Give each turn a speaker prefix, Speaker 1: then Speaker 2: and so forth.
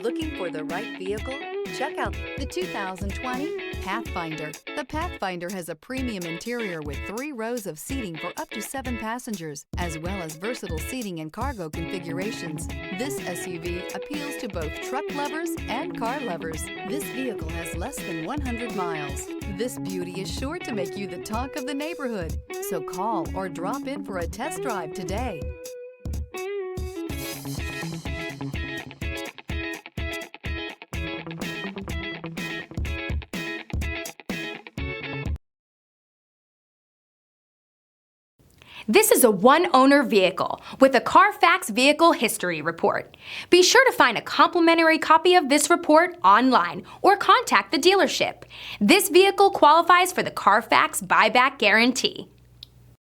Speaker 1: Looking for the right vehicle? Check out the 2020 Pathfinder. The Pathfinder has a premium interior with 3 rows of seating for up to 7 passengers, as well as versatile seating and cargo configurations. This SUV appeals to both truck lovers and car lovers. This vehicle has less than 100 miles. This beauty is sure to make you the talk of the neighborhood. So call or drop in for a test drive today.
Speaker 2: This is a one-owner vehicle with a Carfax Vehicle History Report. Be sure to find a complimentary copy of this report online or contact the dealership. This vehicle qualifies for the Carfax Buyback Guarantee.